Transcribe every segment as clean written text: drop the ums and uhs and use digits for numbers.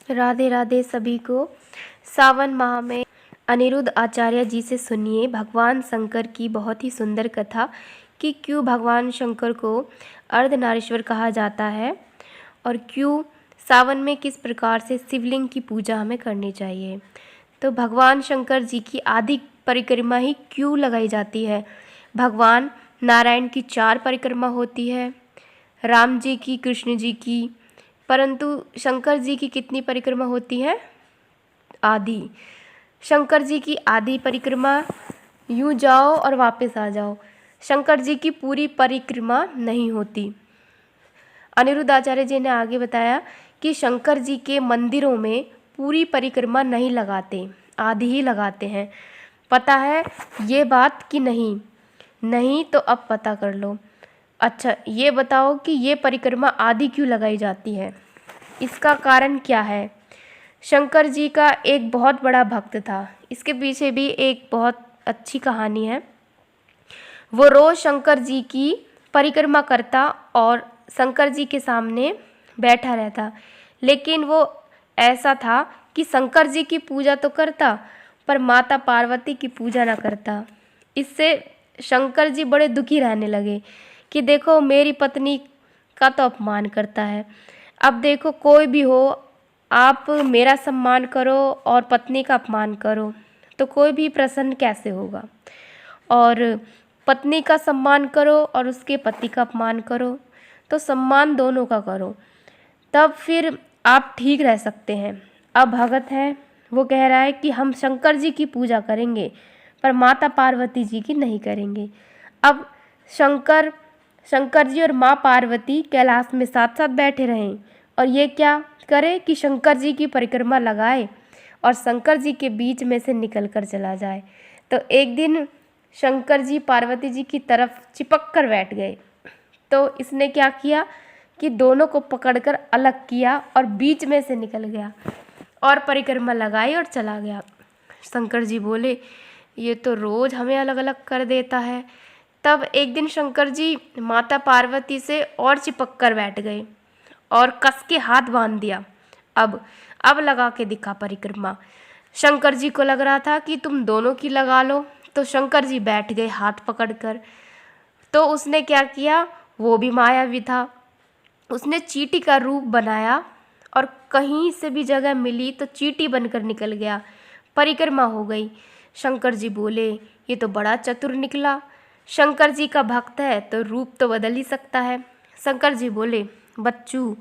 राधे राधे सभी को। सावन माह में अनिरुद्ध आचार्य जी से सुनिए भगवान शंकर की बहुत ही सुंदर कथा कि क्यों भगवान शंकर को अर्धनारीश्वर कहा जाता है और क्यों सावन में किस प्रकार से शिवलिंग की पूजा हमें करनी चाहिए। तो भगवान शंकर जी की आदि परिक्रमा ही क्यों लगाई जाती है। भगवान नारायण की 4 परिक्रमा होती है, राम जी की, कृष्ण जी की, परंतु शंकर जी की कितनी परिक्रमा होती है? आदि। शंकर जी की आदि परिक्रमा यूँ जाओ और वापस आ जाओ, शंकर जी की पूरी परिक्रमा नहीं होती। अनिरुद्ध आचार्य जी ने आगे बताया कि शंकर जी के मंदिरों में पूरी परिक्रमा नहीं लगाते, आधी ही लगाते हैं। पता है ये बात कि नहीं? नहीं तो अब पता कर लो। अच्छा ये बताओ कि ये परिक्रमा आधी क्यों लगाई जाती है? इसका कारण क्या है? शंकर जी का एक बहुत बड़ा भक्त था, इसके पीछे भी एक बहुत अच्छी कहानी है। वो रोज़ शंकर जी की परिक्रमा करता और शंकर जी के सामने बैठा रहता, लेकिन वो ऐसा था कि शंकर जी की पूजा तो करता पर माता पार्वती की पूजा ना करता। इससे शंकर जी बड़े दुखी रहने लगे कि देखो मेरी पत्नी का तो अपमान करता है, अब देखो कोई भी हो आप मेरा सम्मान करो और पत्नी का अपमान करो तो कोई भी प्रसन्न कैसे होगा। और पत्नी का सम्मान करो और उसके पति का अपमान करो तो सम्मान दोनों का करो, तब फिर आप ठीक रह सकते हैं। अब भगत है वो कह रहा है कि हम शंकर जी की पूजा करेंगे पर माता पार्वती जी की नहीं करेंगे। अब शंकर जी और माँ पार्वती कैलाश में साथ साथ बैठे रहें और ये क्या करे कि शंकर जी की परिक्रमा लगाए और शंकर जी के बीच में से निकल कर चला जाए। तो एक दिन शंकर जी पार्वती जी की तरफ चिपक कर बैठ गए, तो इसने क्या किया कि दोनों को पकड़कर अलग किया और बीच में से निकल गया और परिक्रमा लगाई और चला गया। शंकर जी बोले ये तो रोज़ हमें अलग अलग कर देता है। तब एक दिन शंकर जी माता पार्वती से और चिपक कर बैठ गए और कस के हाथ बांध दिया। अब लगा के दिखा परिक्रमा। शंकर जी को लग रहा था कि तुम दोनों की लगा लो, तो शंकर जी बैठ गए हाथ पकड़कर। तो उसने क्या किया, वो भी मायावी था, उसने चींटी का रूप बनाया और कहीं से भी जगह मिली तो चींटी बनकर निकल गया, परिक्रमा हो गई। शंकर जी बोले ये तो बड़ा चतुर निकला, शंकर जी का भक्त है तो रूप तो बदल ही सकता है। शंकर जी बोले बच्चू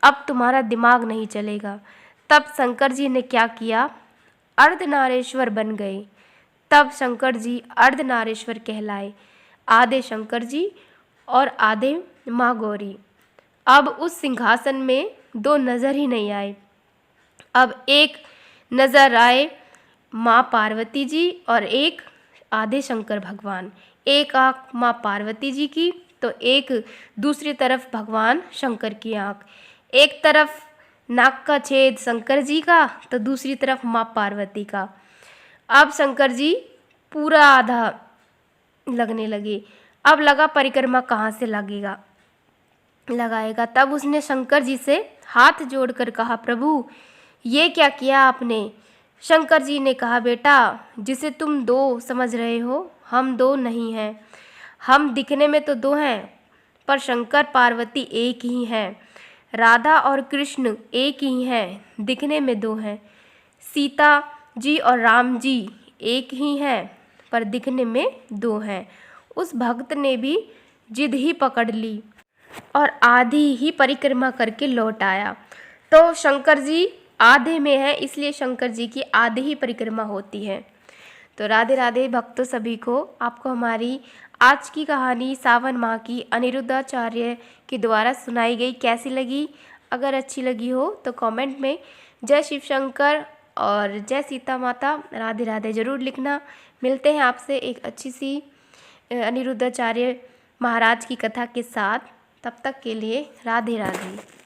अब तुम्हारा दिमाग नहीं चलेगा। तब शंकर जी ने क्या किया, अर्धनारीश्वर बन गए। तब शंकर जी अर्धनारीश्वर कहलाए, आधे शंकर जी और आधे माँ गौरी। अब उस सिंहासन में 2 नज़र ही नहीं आए, अब एक नज़र आए माँ पार्वती जी और एक आधे शंकर भगवान। एक आँख माँ पार्वती जी की तो एक दूसरी तरफ भगवान शंकर की आँख। एक तरफ नाक का छेद शंकर जी का तो दूसरी तरफ माँ पार्वती का। अब शंकर जी पूरा आधा लगने लगे। अब लगा परिक्रमा कहाँ से लगाएगा। तब उसने शंकर जी से हाथ जोड़कर कहा प्रभु ये क्या किया आपने। शंकर जी ने कहा बेटा जिसे तुम 2 समझ रहे हो हम 2 नहीं हैं, हम दिखने में तो 2 हैं पर शंकर पार्वती एक ही हैं, राधा और कृष्ण एक ही हैं, दिखने में 2 हैं, सीता जी और राम जी एक ही हैं पर दिखने में 2 हैं। उस भक्त ने भी जिद ही पकड़ ली और आधी ही परिक्रमा करके लौट आया। तो शंकर जी आधे में है इसलिए शंकर जी की आधी ही परिक्रमा होती है। तो राधे राधे भक्तों सभी को। आपको हमारी आज की कहानी सावन माह की अनिरुद्धाचार्य के द्वारा सुनाई गई कैसी लगी? अगर अच्छी लगी हो तो कमेंट में जय शिव शंकर और जय सीता माता राधे राधे ज़रूर लिखना। मिलते हैं आपसे एक अच्छी सी अनिरुद्धाचार्य महाराज की कथा के साथ, तब तक के लिए राधे राधे।